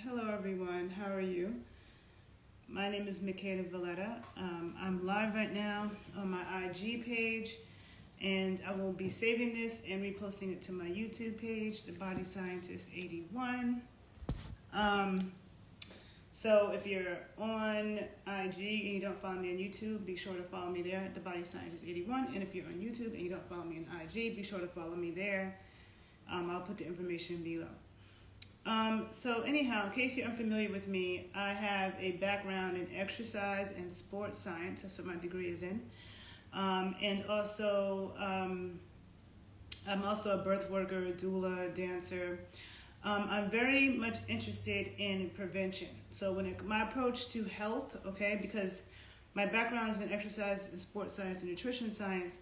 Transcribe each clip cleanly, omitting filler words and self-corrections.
Hello everyone, how are you? My name is Michaela Valletta. I'm live right now on my IG page, and I will be saving this and reposting it to my YouTube page, The Body Scientist 81. So if you're on IG and you don't follow me on YouTube, be sure to follow me there, The Body Scientist 81. And if you're on YouTube and you don't follow me on IG, be sure to follow me there. I'll put the information below. So anyhow, in case you're unfamiliar with me, I have a background in exercise and sports science. That's what my degree is in. And also, I'm also a birth worker, doula, dancer. I'm very much interested in prevention. So my approach to health, okay, because my background is in exercise and sports science and nutrition science.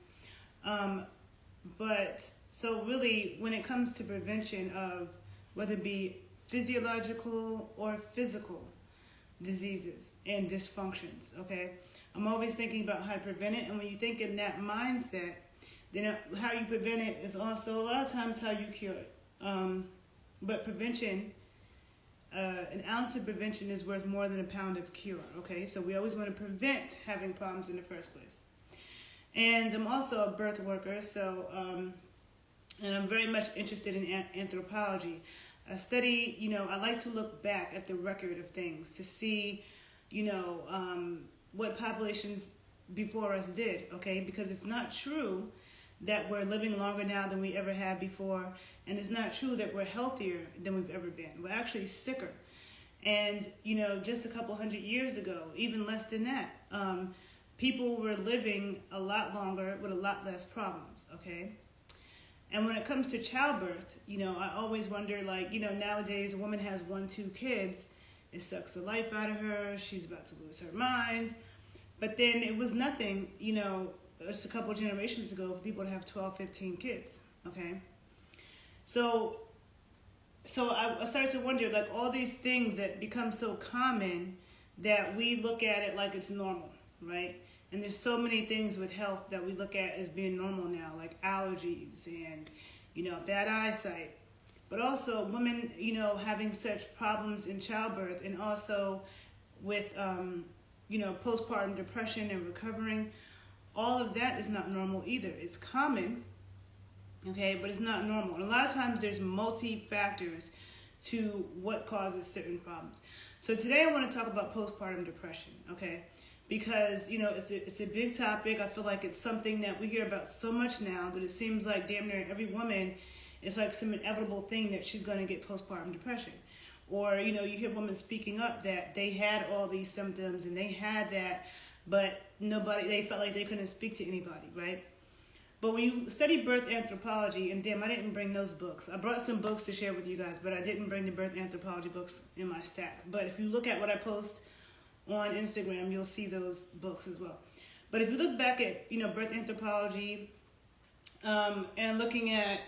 But so really, when it comes to prevention of whether it be physiological or physical diseases and dysfunctions, okay? I'm always thinking about how to prevent it, and when you think in that mindset, then how you prevent it is also a lot of times how you cure it. But prevention, an ounce of prevention is worth more than a pound of cure, okay? So we always want to prevent having problems in the first place. And I'm also a birth worker, so and I'm very much interested in anthropology. I study, I like to look back at the record of things to see, what populations before us did, okay? Because it's not true that we're living longer now than we ever have before, and it's not true that we're healthier than we've ever been. We're actually sicker. And, just a couple hundred years ago, even less than that, people were living a lot longer with a lot less problems, okay? And when it comes to childbirth, I always wonder, nowadays a woman has 1-2 kids, it sucks the life out of her, she's about to lose her mind. But then it was nothing, just a couple of generations ago for people to have 12-15 kids, okay? So I started to wonder, all these things that become so common that we look at it like it's normal, right? And there's so many things with health that we look at as being normal now, like allergies and, bad eyesight. But also women, having such problems in childbirth, and also with, postpartum depression and recovering. All of that is not normal either. It's common, okay, but it's not normal. And a lot of times there's multi-factors to what causes certain problems. So today I want to talk about postpartum depression, okay? Because, it's a big topic. I feel like it's something that we hear about so much now that it seems like damn near every woman is like some inevitable thing that she's going to get postpartum depression. Or, you hear women speaking up that they had all these symptoms and they had that, but they felt like they couldn't speak to anybody, right? But when you study birth anthropology, and damn, I didn't bring those books. I brought some books to share with you guys, but I didn't bring the birth anthropology books in my stack. But if you look at what I post on Instagram, you'll see those books as well. But if you look back at, birth anthropology, and looking at,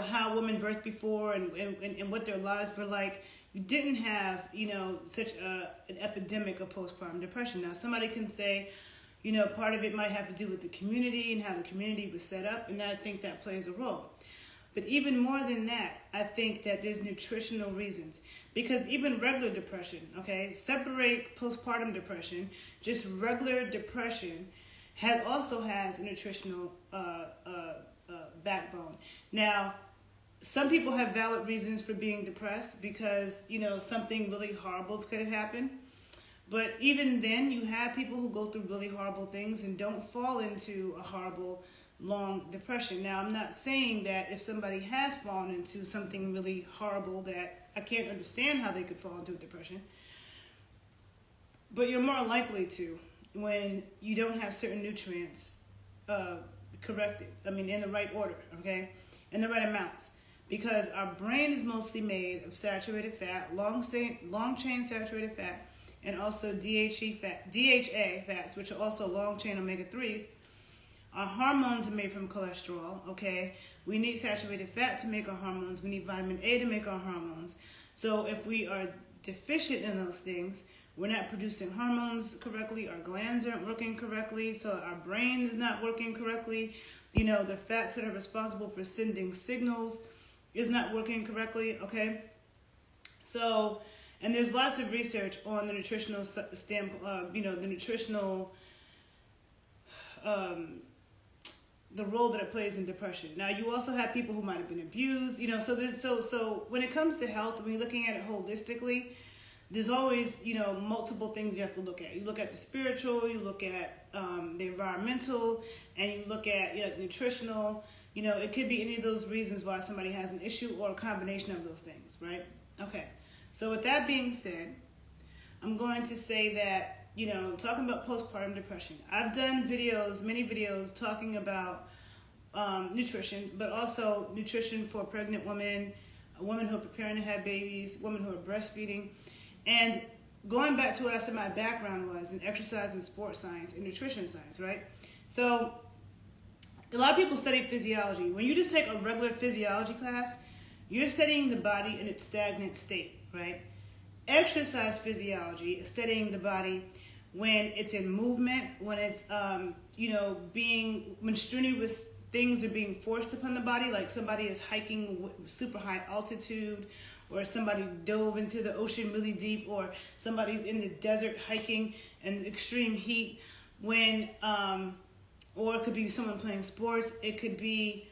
how women birthed before and what their lives were like, you didn't have, such an epidemic of postpartum depression. Now, somebody can say, part of it might have to do with the community and how the community was set up, and I think that plays a role. But even more than that, I think that there's nutritional reasons. Because even regular depression, okay, separate postpartum depression, just regular depression also has a nutritional backbone. Now, some people have valid reasons for being depressed because, something really horrible could have happened. But even then, you have people who go through really horrible things and don't fall into a horrible, long depression. Now, I'm not saying that if somebody has fallen into something really horrible that I can't understand how they could fall into a depression. But you're more likely to when you don't have certain nutrients corrected. In the right order, okay? In the right amounts. Because our brain is mostly made of saturated fat, long-chain saturated fat, and also DHA fats, which are also long-chain omega-3s. Our hormones are made from cholesterol, okay? We need saturated fat to make our hormones. We need vitamin A to make our hormones. So if we are deficient in those things, we're not producing hormones correctly, our glands aren't working correctly, so our brain is not working correctly. The fats that are responsible for sending signals is not working correctly, okay? So And there's lots of research on the nutritional standpoint, the nutritional, the role that it plays in depression. Now, you also have people who might have been abused, so when it comes to health, when you're looking at it holistically, there's always, multiple things you have to look at. You look at the spiritual, you look at the environmental, and you look at nutritional. It could be any of those reasons why somebody has an issue or a combination of those things, right? Okay. So with that being said, I'm going to say that, talking about postpartum depression, I've done many videos talking about nutrition, but also nutrition for pregnant women, women who are preparing to have babies, women who are breastfeeding. And going back to what I said my background was in exercise and sports science and nutrition science, right? So a lot of people study physiology. When you just take a regular physiology class, you're studying the body in its stagnant state, right? Exercise physiology is studying the body when it's in movement, when it's, when strenuous things are being forced upon the body, like somebody is hiking super high altitude, or somebody dove into the ocean really deep, or somebody's in the desert hiking in extreme heat, or it could be someone playing sports, it could be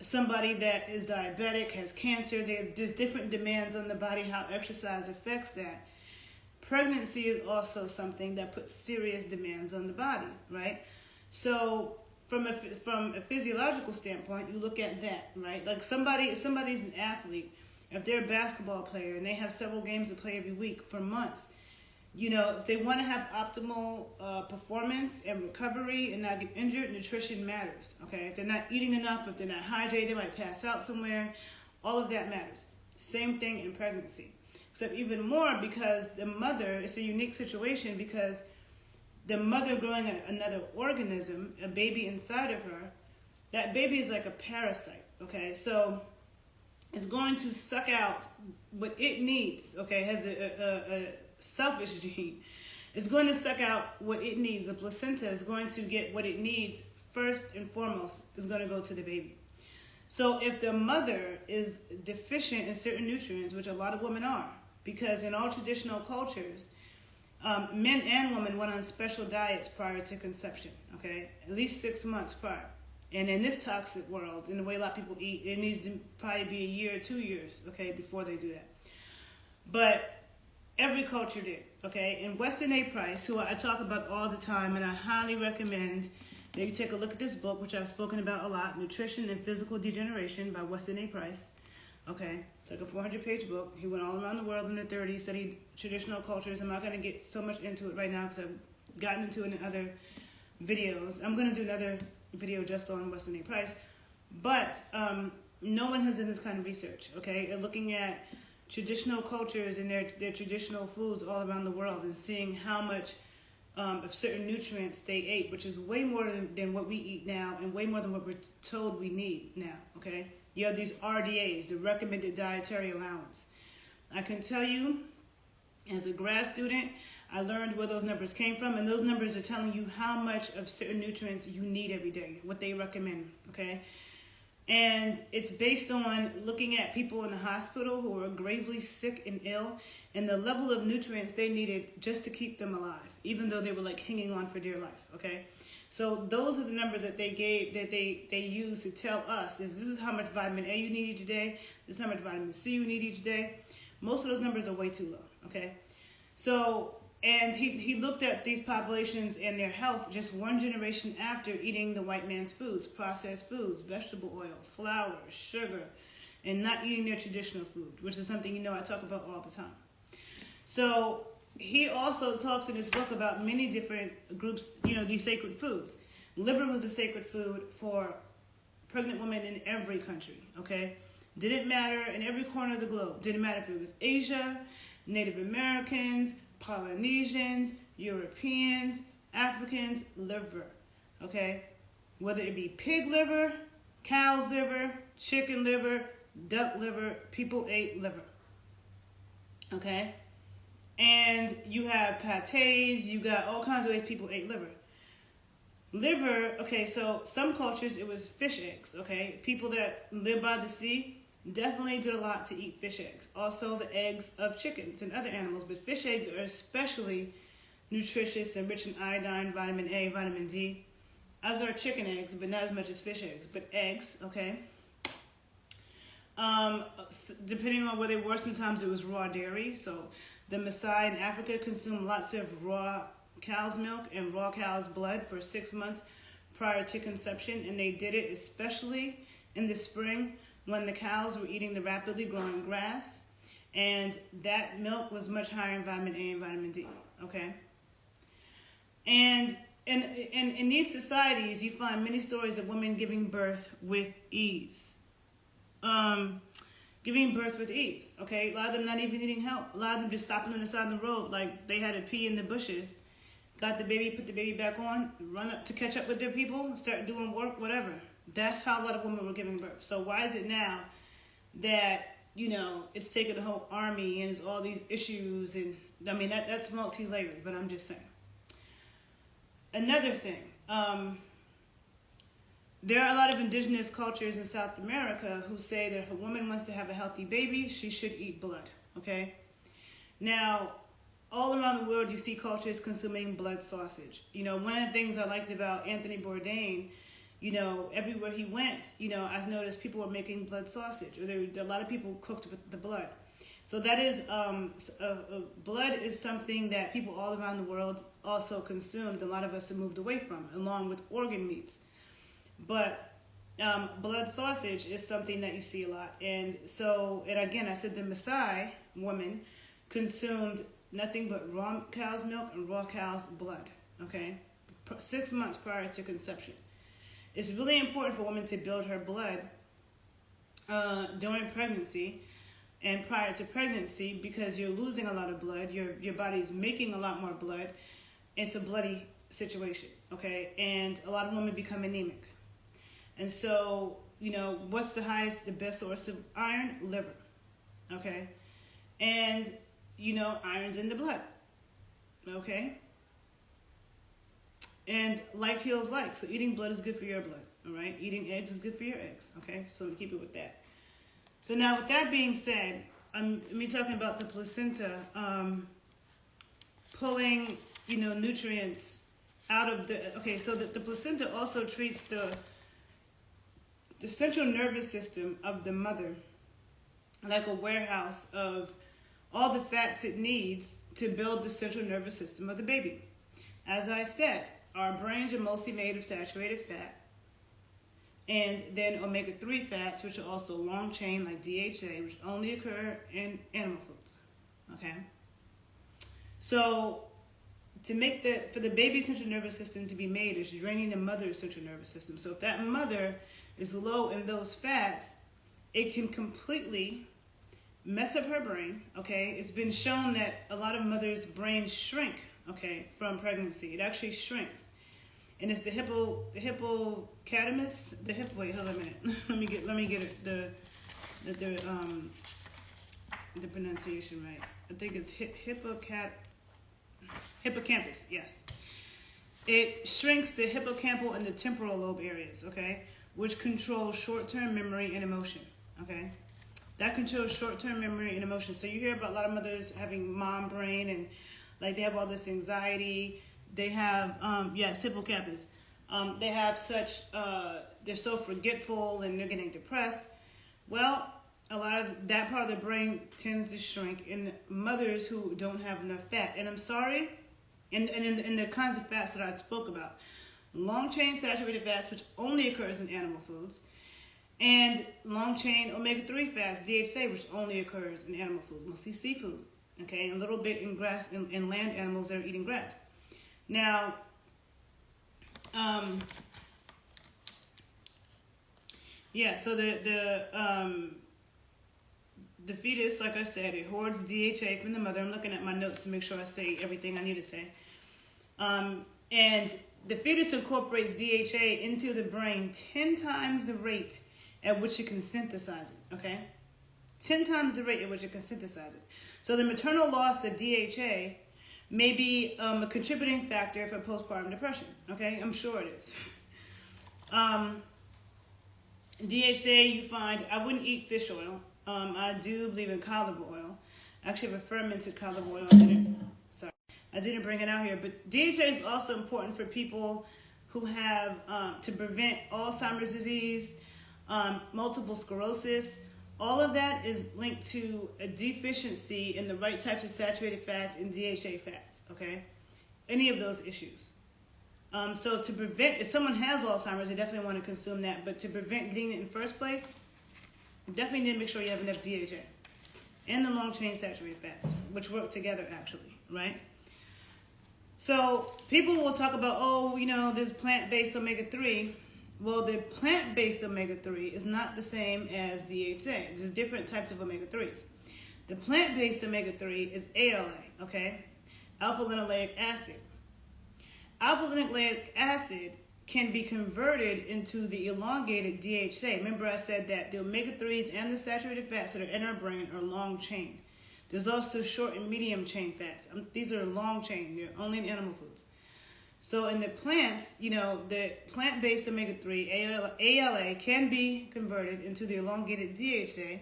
somebody that is diabetic, has cancer. There's different demands on the body, how exercise affects that. Pregnancy is also something that puts serious demands on the body, right? So from a physiological standpoint, you look at that, right? Like somebody's an athlete, if they're a basketball player and they have several games to play every week for months, if they want to have optimal performance and recovery and not get injured, nutrition matters, okay? If they're not eating enough, if they're not hydrated, they might pass out somewhere. All of that matters. Same thing in pregnancy. Except even more because the mother, it's a unique situation because the mother growing another organism, a baby inside of her, that baby is like a parasite, okay? So it's going to suck out what it needs, okay? It has a selfish gene. It's going to suck out what it needs. The placenta is going to get what it needs first and foremost. Is going to go to the baby. So if the mother is deficient in certain nutrients, which a lot of women are, because in all traditional cultures, men and women went on special diets prior to conception, okay? At least 6 months prior. And in this toxic world, in the way a lot of people eat, it needs to probably be a year or 2 years, okay, before they do that. But every culture did, okay? And Weston A Price, who I talk about all the time, and I highly recommend that you take a look at this book, which I've spoken about a lot, Nutrition and Physical Degeneration by Weston A Price, okay? It's like a 400-page book. He went all around the world in the 30s, studied traditional cultures. I'm not going to get so much into it right now because I've gotten into it in other videos. I'm going to do another video just on Weston A Price. But no one has done this kind of research, okay? They're looking at traditional cultures and their traditional foods all around the world and seeing how much of certain nutrients they ate, which is way more than what we eat now and way more than what we're told we need now, okay? You have these RDAs, the Recommended Dietary Allowance. I can tell you, as a grad student, I learned where those numbers came from, and those numbers are telling you how much of certain nutrients you need every day, what they recommend, okay? And it's based on looking at people in the hospital who are gravely sick and ill and the level of nutrients they needed just to keep them alive, even though they were like hanging on for dear life, okay? So those are the numbers that they gave, that they use to tell us is this is how much vitamin A you need each day, this is how much vitamin C you need each day. Most of those numbers are way too low, okay? So, and he looked at these populations and their health just one generation after eating the white man's foods, processed foods, vegetable oil, flour, sugar, and not eating their traditional food, which is something I talk about all the time. So he also talks in his book about many different groups, these sacred foods. Liver was a sacred food for pregnant women in every country, okay? Didn't matter in every corner of the globe. Didn't matter if it was Asia, Native Americans, Polynesians, Europeans, Africans, liver, okay? Whether it be pig liver, cow's liver, chicken liver, duck liver, people ate liver, okay? And you have pâtés, you got all kinds of ways people ate liver. Liver, okay, so some cultures it was fish eggs, okay? People that live by the sea, definitely did a lot to eat fish eggs. Also the eggs of chickens and other animals, but fish eggs are especially nutritious and rich in iodine, vitamin A, vitamin D, as are chicken eggs, but not as much as fish eggs, but eggs, okay? Depending on where they were, sometimes it was raw dairy. So the Maasai in Africa consumed lots of raw cow's milk and raw cow's blood for 6 months prior to conception, and they did it especially in the spring when the cows were eating the rapidly growing grass, and that milk was much higher in vitamin A and vitamin D, okay? And in these societies, you find many stories of women giving birth with ease. Giving birth with ease, okay? A lot of them not even needing help. A lot of them just stopping on the side of the road like they had to pee in the bushes, got the baby, put the baby back on, run up to catch up with their people, start doing work, whatever. That's how a lot of women were giving birth. So why is it now that, you know, it's taken a whole army and there's all these issues? And I mean, that's multi-layered, but I'm just saying. Another thing, there are a lot of indigenous cultures in South America who say that if a woman wants to have a healthy baby, she should eat blood, okay? Now, all around the world, you see cultures consuming blood sausage. You know, one of the things I liked about Anthony Bourdain, you know, everywhere he went, you know, I noticed people were making blood sausage, or a lot of people cooked with the blood. So that is, blood is something that people all around the world also consumed. A lot of us have moved away from, along with organ meats. But blood sausage is something that you see a lot. And so, and again, I said the Maasai woman consumed nothing but raw cow's milk and raw cow's blood, okay? 6 months prior to conception. It's really important for a woman to build her blood during pregnancy and prior to pregnancy, because you're losing a lot of blood. Your body's making a lot more blood. It's a bloody situation, okay? And a lot of women become anemic. And so, you know, what's the best source of iron? Liver, okay? And, you know, iron's in the blood, okay? And like heals like. So eating blood is good for your blood, all right? Eating eggs is good for your eggs, okay? So we keep it with that. So now with that being said, me talking about the placenta, pulling, you know, nutrients out of the, okay, so the placenta also treats the central nervous system of the mother like a warehouse of all the fats it needs to build the central nervous system of the baby. As I said, our brains are mostly made of saturated fat, and then omega-3 fats, which are also long chain like DHA, which only occur in animal foods, okay? So to make for the baby's central nervous system to be made is draining the mother's central nervous system. So if that mother is low in those fats, it can completely mess up her brain, okay? It's been shown that a lot of mothers' brains shrink, okay, from pregnancy. It actually shrinks. And it's the hippocampus, wait, hold on a minute. let me get it, the pronunciation right. I think it's hippocampus, yes. It shrinks the hippocampal and the temporal lobe areas, okay, which control short-term memory and emotion, okay? That controls short-term memory and emotion. So you hear about a lot of mothers having mom brain and like they have all this anxiety. They have, yes, hippocampus. They have such, they're so forgetful and they're getting depressed. Well, a lot of that part of the brain tends to shrink in mothers who don't have enough fat. And I'm sorry, and in the kinds of fats that I spoke about, long-chain saturated fats, which only occurs in animal foods, and long-chain omega-3 fats, DHA, which only occurs in animal foods, mostly seafood, okay, and a little bit in grass, in land animals that are eating grass. Now, yeah, so the fetus, like I said, it hoards DHA from the mother. I'm looking at my notes to make sure I say everything I need to say. And the fetus incorporates DHA into the brain 10 times the rate at which it can synthesize it, okay? 10 times the rate at which it can synthesize it. So the maternal loss of DHA may be a contributing factor for postpartum depression, okay? I'm sure it is. DHA, you find, I wouldn't eat fish oil. I do believe in olive oil. I actually have a fermented olive oil. I didn't bring it out here, but DHA is also important for people who have, to prevent Alzheimer's disease, multiple sclerosis. All of that is linked to a deficiency in the right types of saturated fats and DHA fats, okay? Any of those issues. So to prevent, if someone has Alzheimer's, they definitely want to consume that. But to prevent getting it in the first place, you definitely need to make sure you have enough DHA and the long-chain saturated fats, which work together actually, right? So people will talk about, oh, you know, there's plant-based omega-3. Well, the plant-based omega-3 is not the same as DHA. There's different types of omega-3s. The plant-based omega-3 is ALA, okay? Alpha-linoleic acid. Alpha-linoleic acid can be converted into the elongated DHA. Remember I said that the omega-3s and the saturated fats that are in our brain are long-chain. There's also short and medium-chain fats. These are long-chain. They're only in animal foods. So in the plants, you know, the plant-based omega-3, ALA, can be converted into the elongated DHA,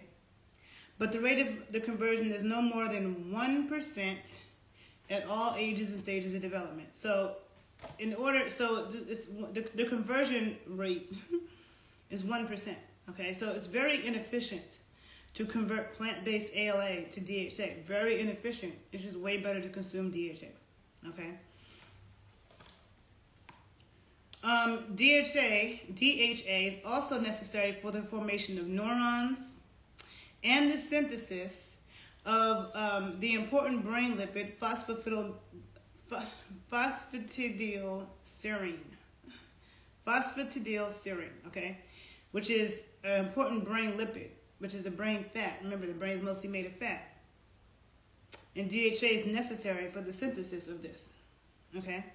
but the rate of the conversion is no more than 1% at all ages and stages of development. So the conversion rate is 1%, okay? So it's very inefficient to convert plant-based ALA to DHA. Very inefficient. It's just way better to consume DHA, okay? DHA is also necessary for the formation of neurons and the synthesis of the important brain lipid phosphatidylserine, okay, which is an important brain lipid, which is a brain fat. Remember, the brain is mostly made of fat. And DHA is necessary for the synthesis of this, okay?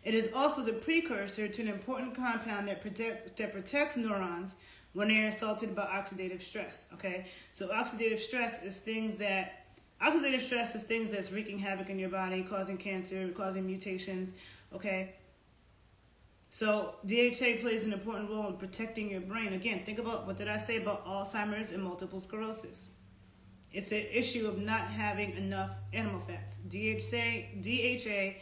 It is also the precursor to an important compound that protects neurons when they are assaulted by oxidative stress, okay? So oxidative stress is things that's wreaking havoc in your body, causing cancer, causing mutations, okay? So DHA plays an important role in protecting your brain. Again, think about, what did I say about Alzheimer's and multiple sclerosis? It's an issue of not having enough animal fats. DHA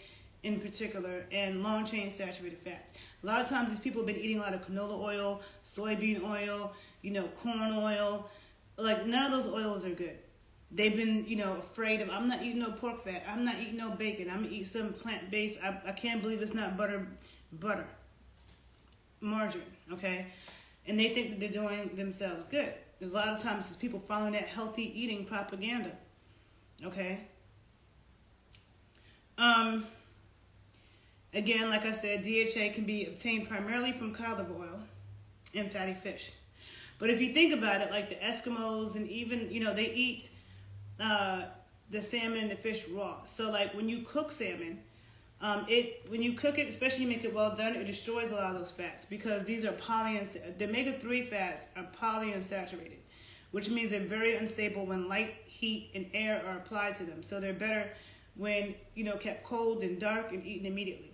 in particular, and long-chain saturated fats. A lot of times these people have been eating a lot of canola oil, soybean oil, you know, corn oil. Like, none of those oils are good. They've been, you know, afraid of, I'm not eating no pork fat, I'm not eating no bacon, I'm going to eat some plant-based, I can't believe it's not butter, margarine, okay? And they think that they're doing themselves good. There's a lot of times there's people following that healthy eating propaganda, okay? Again, like I said, DHA can be obtained primarily from olive oil and fatty fish. But if you think about it, like the Eskimos and even, you know, they eat the salmon and the fish raw. So like when you cook salmon, when you cook it, especially you make it well done, it destroys a lot of those fats because these are the omega-3 fats are polyunsaturated, which means they're very unstable when light, heat, and air are applied to them. So they're better when, you know, kept cold and dark and eaten immediately.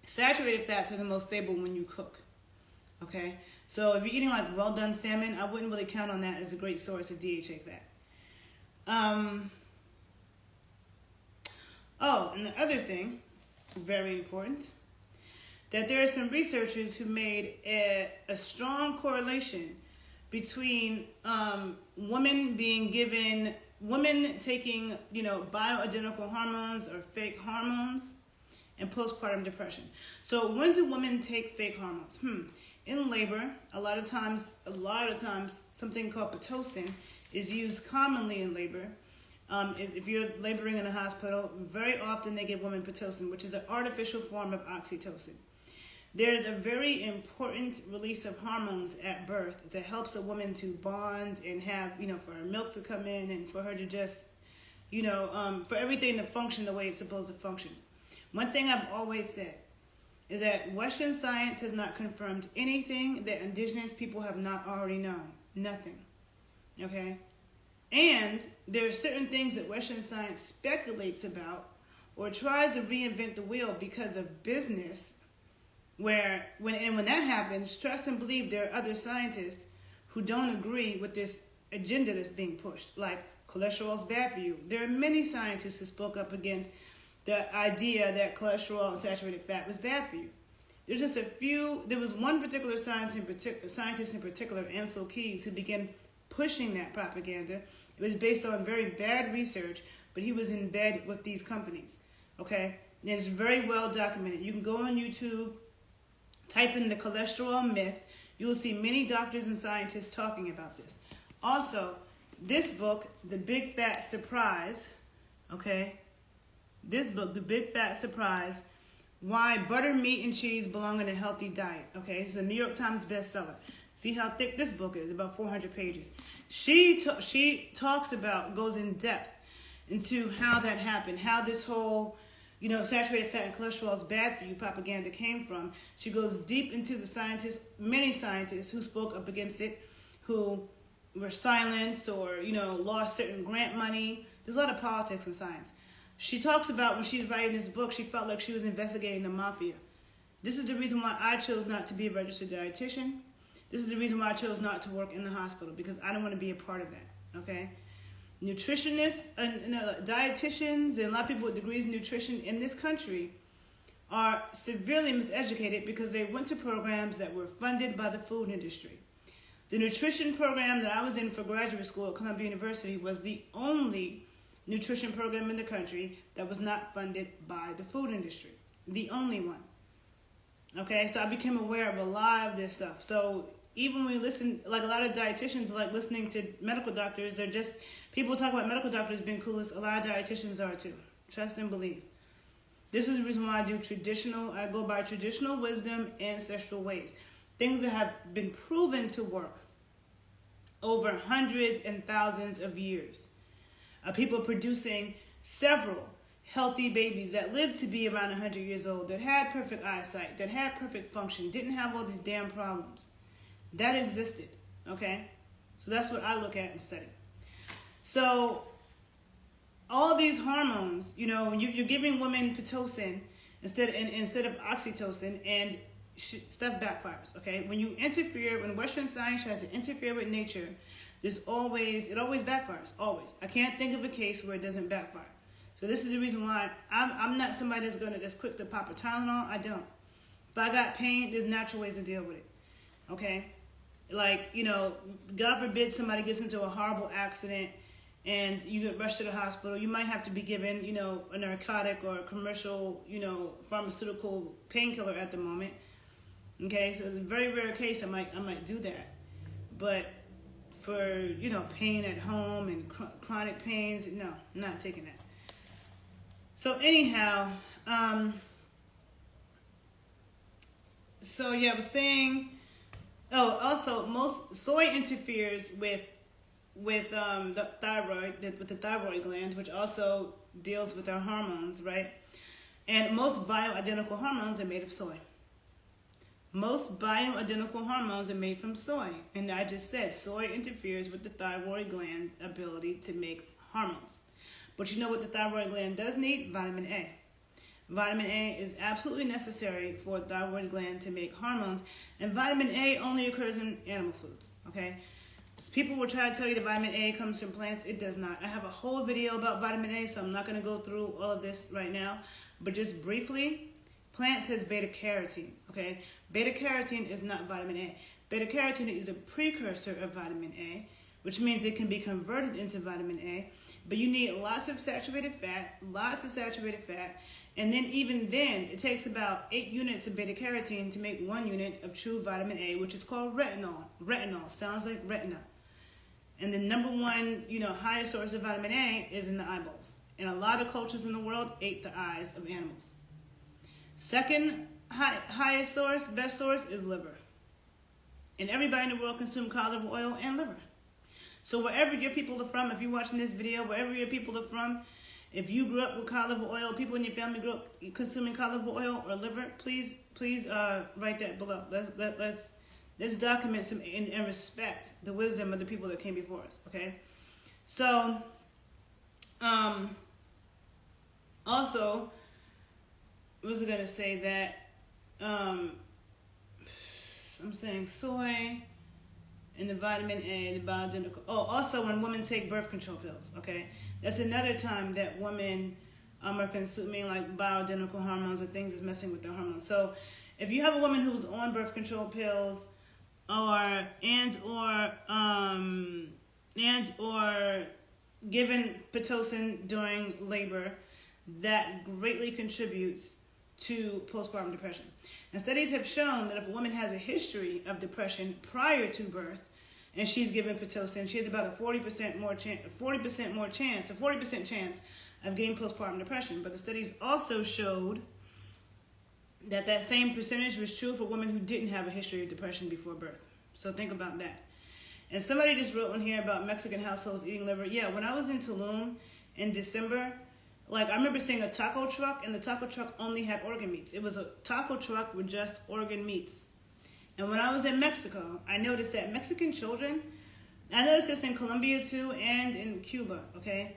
Saturated fats are the most stable when you cook, okay? So if you're eating like well-done salmon, I wouldn't really count on that as a great source of DHA fat. Oh, and the other thing, very important, that there are some researchers who made a strong correlation between women taking, you know, bioidentical hormones or fake hormones and postpartum depression. So when do women take fake hormones? In labor, a lot of times, something called Pitocin is used commonly in labor. If you're laboring in a hospital, very often they give women Pitocin, which is an artificial form of oxytocin. There's a very important release of hormones at birth that helps a woman to bond and have, you know, for her milk to come in and for her to just, you know, for everything to function the way it's supposed to function. One thing I've always said is that Western science has not confirmed anything that indigenous people have not already known. Nothing. Okay? And there are certain things that Western science speculates about or tries to reinvent the wheel because of business When that happens, trust and believe there are other scientists who don't agree with this agenda that's being pushed. Like, cholesterol is bad for you. There are many scientists who spoke up against the idea that cholesterol and saturated fat was bad for you. There's just a few. There was one particular scientist in particular, Ansel Keys, who began pushing that propaganda. It was based on very bad research, but he was in bed with these companies. Okay, and it's very well documented. You can go on YouTube, type in the cholesterol myth. You will see many doctors and scientists talking about this. Also, this book, The Big Fat Surprise, okay, this book, The Big Fat Surprise, Why Butter, Meat, and Cheese Belong in a Healthy Diet. Okay, it's a New York Times bestseller. See how thick this book is, about 400 pages. She talks about, goes in depth into how that happened, how this whole, saturated fat and cholesterol is bad for you propaganda came from. She goes deep into the many scientists who spoke up against it, who were silenced or, lost certain grant money. There's a lot of politics in science. She talks about when she's writing this book, she felt like she was investigating the mafia. This is the reason why I chose not to be a registered dietitian. This is the reason why I chose not to work in the hospital, because I don't want to be a part of that, okay? Nutritionists, dietitians, and a lot of people with degrees in nutrition in this country are severely miseducated because they went to programs that were funded by the food industry. The nutrition program that I was in for graduate school at Columbia University was the only nutrition program in the country that was not funded by the food industry. The only one. Okay, so I became aware of a lot of this stuff. So even when we listen, like a lot of dietitians like listening to medical doctors, they're just, people talk about medical doctors being clueless. A lot of dietitians are too. Trust and believe. This is the reason why I go by traditional wisdom, ancestral ways. Things that have been proven to work over hundreds and thousands of years. People producing several healthy babies that lived to be around 100 years old, that had perfect eyesight, that had perfect function, didn't have all these damn problems. That existed, okay? So that's what I look at and study. So all these hormones, you're giving women Pitocin instead of oxytocin, and stuff backfires, okay? When Western science tries to interfere with nature, it always backfires, always. I can't think of a case where it doesn't backfire. So this is the reason why I'm not somebody that's quick to pop a Tylenol. I don't. If I got pain, there's natural ways to deal with it, okay? Like, God forbid somebody gets into a horrible accident and you get rushed to the hospital. You might have to be given, a narcotic or a commercial, pharmaceutical painkiller at the moment. Okay, so in a very rare case, I might do that. But for, pain at home and chronic pains, no, I'm not taking that. So anyhow, I was saying, also most soy interferes with the thyroid gland, which also deals with our hormones, right? And most bioidentical hormones are made of soy. Most bioidentical hormones are made from soy. And I just said soy interferes with the thyroid gland ability to make hormones. But you know what the thyroid gland does need? Vitamin A. Vitamin A is absolutely necessary for the thyroid gland to make hormones. And vitamin A only occurs in animal foods, okay? So people will try to tell you that vitamin A comes from plants. It does not. I have a whole video about vitamin A, so I'm not going to go through all of this right now. But just briefly, plants has beta-carotene, okay? Beta-carotene is not vitamin A. Beta-carotene is a precursor of vitamin A, which means it can be converted into vitamin A. But you need lots of saturated fat, and then even then, it takes about 8 units of beta-carotene to make 1 unit of true vitamin A, which is called retinol. Retinol sounds like retina. And the number one, highest source of vitamin A is in the eyeballs. And a lot of cultures in the world ate the eyes of animals. Second highest source, best source, is liver. And everybody in the world consumes cod liver oil and liver. So wherever your people are from, if you're watching this video, wherever your people are from, if you grew up with cod liver oil, people in your family grew up consuming cod liver oil or liver, please write that below. Let's document some and respect the wisdom of the people that came before us, okay? So, also, what was I going to say that, I'm saying soy and the vitamin A, the bioidentical. Oh, also when women take birth control pills, okay? That's another time that women are consuming like bioidentical hormones or things that's messing with their hormones. So if you have a woman who's on birth control pills or given Pitocin during labor, that greatly contributes to postpartum depression. And studies have shown that if a woman has a history of depression prior to birth and she's given Pitocin, she has about a 40% chance of getting postpartum depression. But the studies also showed that that same percentage was true for women who didn't have a history of depression before birth. So think about that. And somebody just wrote in here about Mexican households eating liver. Yeah, when I was in Tulum in December, like I remember seeing a taco truck, and the taco truck only had organ meats. It was a taco truck with just organ meats. And when I was in Mexico, I noticed that Mexican children, I noticed this in Colombia too and in Cuba, okay?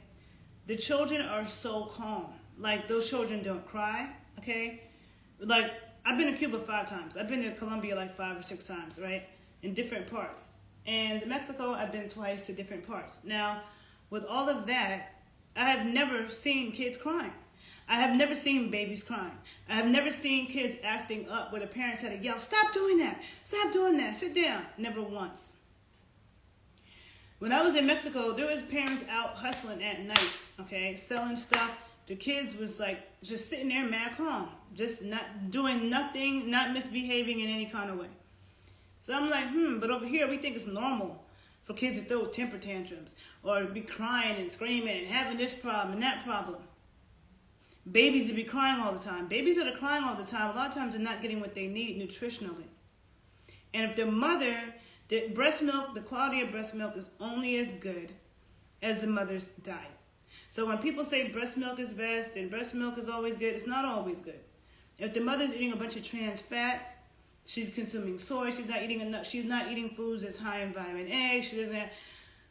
The children are so calm. Like those children don't cry, okay? Like I've been to Cuba 5 times. I've been to Colombia like 5 or 6 times, right? In different parts. And Mexico, I've been twice to different parts. Now, with all of that, I have never seen kids crying. I have never seen babies crying. I have never seen kids acting up where the parents had to yell, "Stop doing that! Stop doing that! Sit down!" Never once. When I was in Mexico, there was parents out hustling at night, okay, selling stuff. The kids was like just sitting there mad calm, just not doing nothing, not misbehaving in any kind of way. So I'm like, but over here we think it's normal for kids to throw temper tantrums or be crying and screaming and having this problem and that problem. Babies to be crying all the time. Babies that are crying all the time, a lot of times they're not getting what they need nutritionally. And if their mother, the breast milk, the quality of breast milk is only as good as the mother's diet. So when people say breast milk is best and breast milk is always good, it's not always good. If the mother's eating a bunch of trans fats, she's consuming soy, she's not eating enough, she's not eating foods that's high in vitamin A, she doesn't have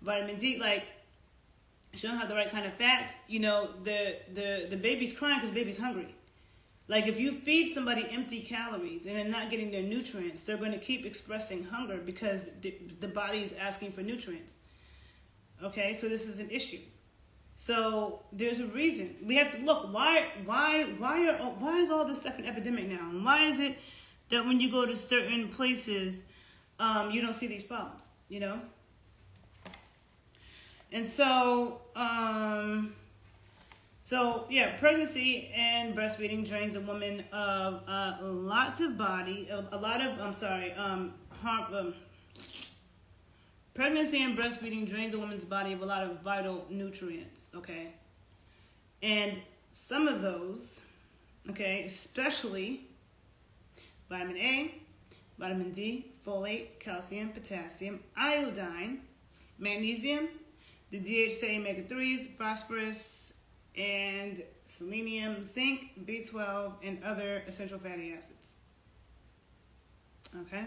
vitamin D, like she don't have the right kind of fats, you know, the baby's crying because baby's hungry. Like if you feed somebody empty calories and they're not getting their nutrients, they're going to keep expressing hunger because the body is asking for nutrients. Okay, so this is an issue. So there's a reason. We have to look, why is all this stuff an epidemic now? And why is it that when you go to certain places, you don't see these problems, you know? And so, yeah, pregnancy and breastfeeding drains a woman of lots of body, pregnancy and breastfeeding drains a woman's body of a lot of vital nutrients, okay? And some of those, okay, especially vitamin A, vitamin D, folate, calcium, potassium, iodine, magnesium, the DHA omega-3s, phosphorus, and selenium, zinc, B12, and other essential fatty acids. Okay?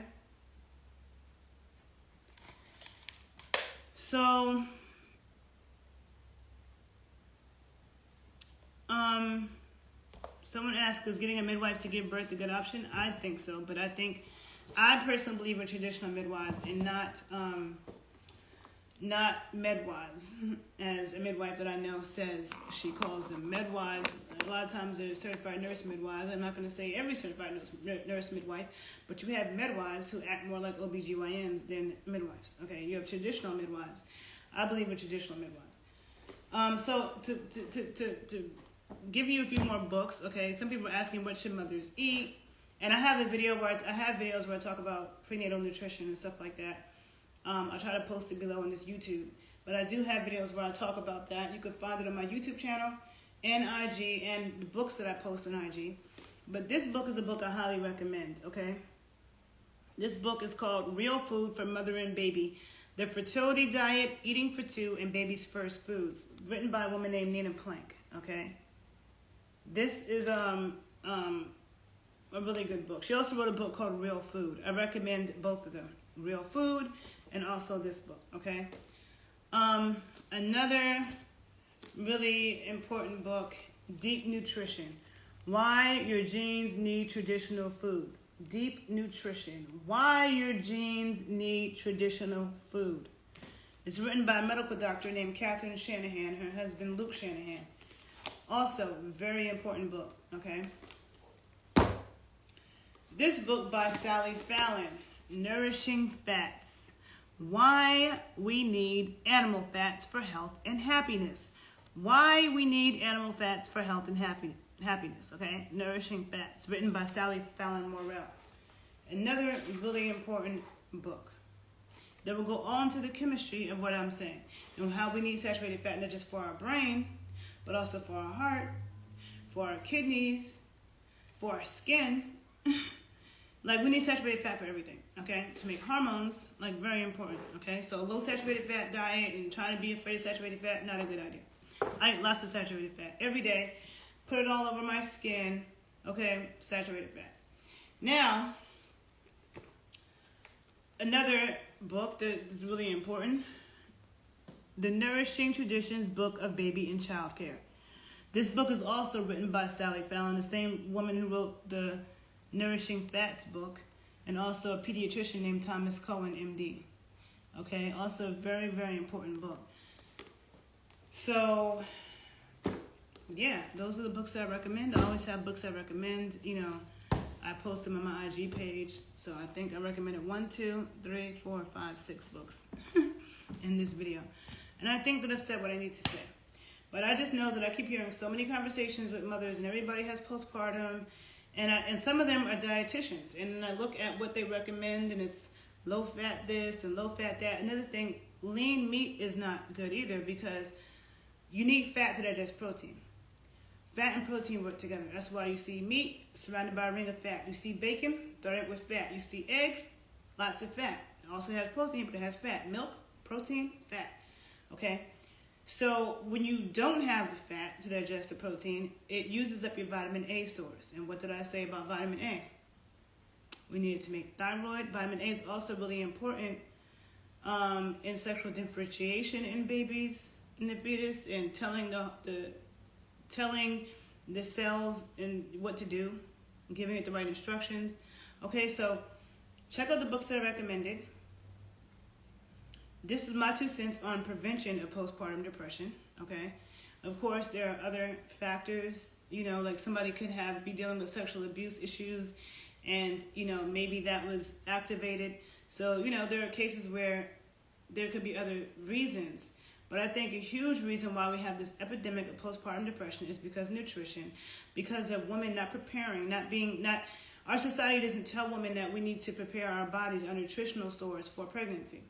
So, someone asked, is getting a midwife to give birth a good option? I think so, but I personally believe in traditional midwives and not midwives, as a midwife that I know says she calls them midwives. A lot of times they're certified nurse midwives. I'm not going to say every certified nurse midwife, but you have midwives who act more like OBGYNs than midwives. Okay, you have traditional midwives. I believe in traditional midwives. So to give you a few more books, okay, some people are asking what should mothers eat, and I have videos where I talk about prenatal nutrition and stuff like that. I'll try to post it below on this YouTube. But I do have videos where I talk about that. You can find it on my YouTube channel and IG and the books that I post on IG. But this book is a book I highly recommend, okay? This book is called Real Food for Mother and Baby, The Fertility Diet, Eating for Two, and Baby's First Foods, written by a woman named Nina Plank, okay? This is a really good book. She also wrote a book called Real Food. I recommend both of them, Real Food and also this book, okay? Another really important book, Deep Nutrition, Why your genes need traditional foods. Deep nutrition. Why your genes need traditional food. It's written by a medical doctor named Catherine Shanahan, her husband Luke Shanahan. Also, very important book, okay? This book by Sally Fallon, Nourishing Fats. Why we need animal fats for health and happiness. Why we need animal fats for health and happiness, okay? Nourishing Fats, written by Sally Fallon Morrell. Another really important book that will go on to the chemistry of what I'm saying and how we need saturated fat, not just for our brain, but also for our heart, for our kidneys, for our skin. Like, we need saturated fat for everything, okay? To make hormones, like, very important, okay? So a low saturated fat diet and trying to be afraid of saturated fat, not a good idea. I eat lots of saturated fat every day, put it all over my skin, okay? Saturated fat. Now, another book that is really important, The Nourishing Traditions Book of Baby and Child Care. This book is also written by Sally Fallon, the same woman who wrote the Nourishing Fats book, and also a pediatrician named Thomas Cohen, MD. Okay, also a very, very important book. So, yeah, those are the books that I recommend. I always have books I recommend. You know, I post them on my IG page. So I think I recommended 1, 2, 3, 4, 5, 6 books in this video. And I think that I've said what I need to say. But I just know that I keep hearing so many conversations with mothers, and everybody has postpartum. And some of them are dietitians. And I look at what they recommend, and it's low fat this and low fat that. Another thing, lean meat is not good either, because you need fat to digest protein. Fat and protein work together. That's why you see meat surrounded by a ring of fat. You see bacon, threaded with fat. You see eggs, lots of fat. It also has protein, but it has fat. Milk, protein, fat. Okay? So when you don't have the fat to digest the protein, it uses up your vitamin A stores. And what did I say about vitamin A? We need it to make thyroid. Vitamin A is also really important in sexual differentiation in babies, in the fetus, and telling the cells and what to do, giving it the right instructions. Okay, so check out the books that I recommended. This is my 2 cents on prevention of postpartum depression, okay? Of course, there are other factors, you know, like somebody could be dealing with sexual abuse issues, and, you know, maybe that was activated. So, you know, there are cases where there could be other reasons. But I think a huge reason why we have this epidemic of postpartum depression is because of nutrition, because of women not preparing, our society doesn't tell women that we need to prepare our bodies, our nutritional stores for pregnancy.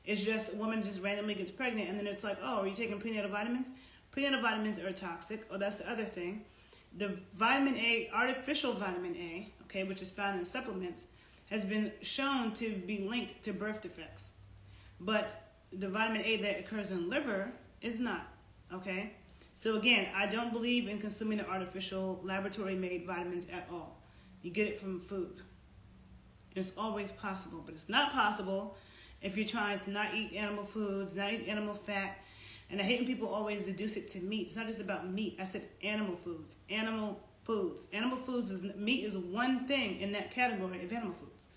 It's just a woman just randomly gets pregnant, and then it's like, oh, are you taking prenatal vitamins? Prenatal vitamins are toxic. Oh, that's the other thing. The vitamin A, artificial vitamin A, okay, which is found in supplements, has been shown to be linked to birth defects. But the vitamin A that occurs in liver is not, okay? So again, I don't believe in consuming the artificial laboratory-made vitamins at all. You get it from food. It's always possible, but it's not possible if you're trying to not eat animal foods, not eat animal fat. And I hate when people always deduce it to meat. It's not just about meat. I said animal foods. Animal foods. Animal foods meat is one thing in that category of animal foods.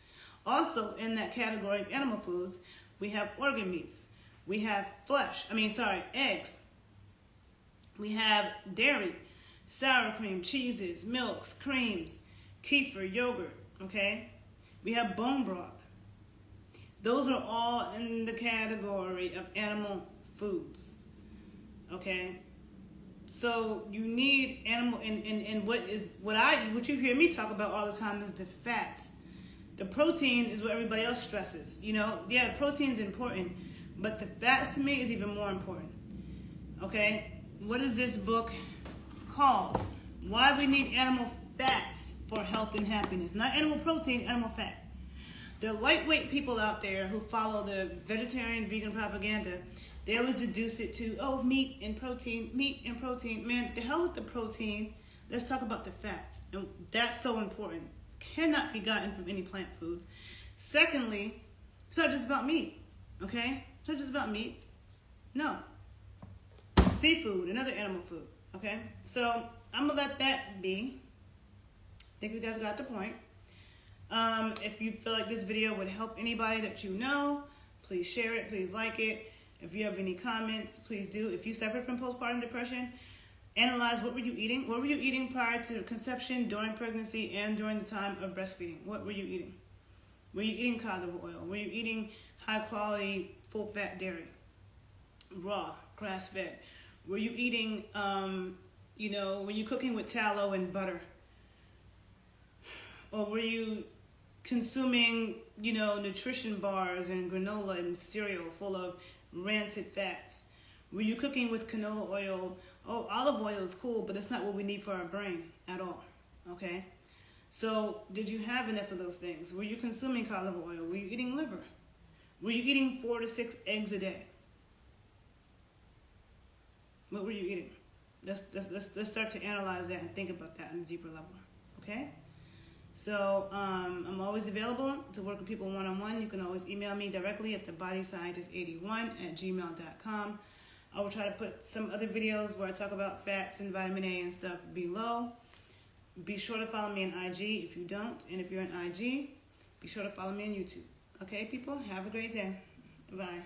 Also in that category of animal foods, we have organ meats. We have eggs. We have dairy, sour cream, cheeses, milks, creams, kefir, yogurt, okay? We have bone broth. Those are all in the category of animal foods, okay? So you need animal, and what you hear me talk about all the time is the fats. The protein is what everybody else stresses. You know, yeah, protein is important, but the fats to me is even more important. Okay, what is this book called? Why we need animal fats for health and happiness. Not animal protein, animal fat. The lightweight people out there who follow the vegetarian, vegan propaganda, they always deduce it to, oh, meat and protein. Man, the hell with the protein. Let's talk about the fats. And that's so important. Cannot be gotten from any plant foods. Secondly, it's not just about meat, okay? It's not just about meat. No. Seafood, another animal food, okay? So I'm going to let that be. I think you guys got the point. If you feel like this video would help anybody that you know, please share it, please like it. If you have any comments, please do. If you suffer from postpartum depression, analyze what were you eating. What were you eating prior to conception, during pregnancy, and during the time of breastfeeding? What were you eating? Were you eating cod liver oil? Were you eating high quality, full fat dairy? Raw, grass fed? Were you eating, were you cooking with tallow and butter? Or were you consuming, nutrition bars and granola and cereal full of rancid fats? Were you cooking with canola oil? Oh, olive oil is cool, but it's not what we need for our brain at all, okay? So did you have enough of those things? Were you consuming cod liver oil? Were you eating liver? Were you eating 4 to 6 eggs a day? What were you eating? Let's start to analyze that and think about that on a deeper level, okay? So I'm always available to work with people one-on-one. You can always email me directly at thebodyscientist81@gmail.com. I will try to put some other videos where I talk about fats and vitamin A and stuff below. Be sure to follow me on IG if you don't. And if you're on IG, be sure to follow me on YouTube. Okay, people? Have a great day. Bye.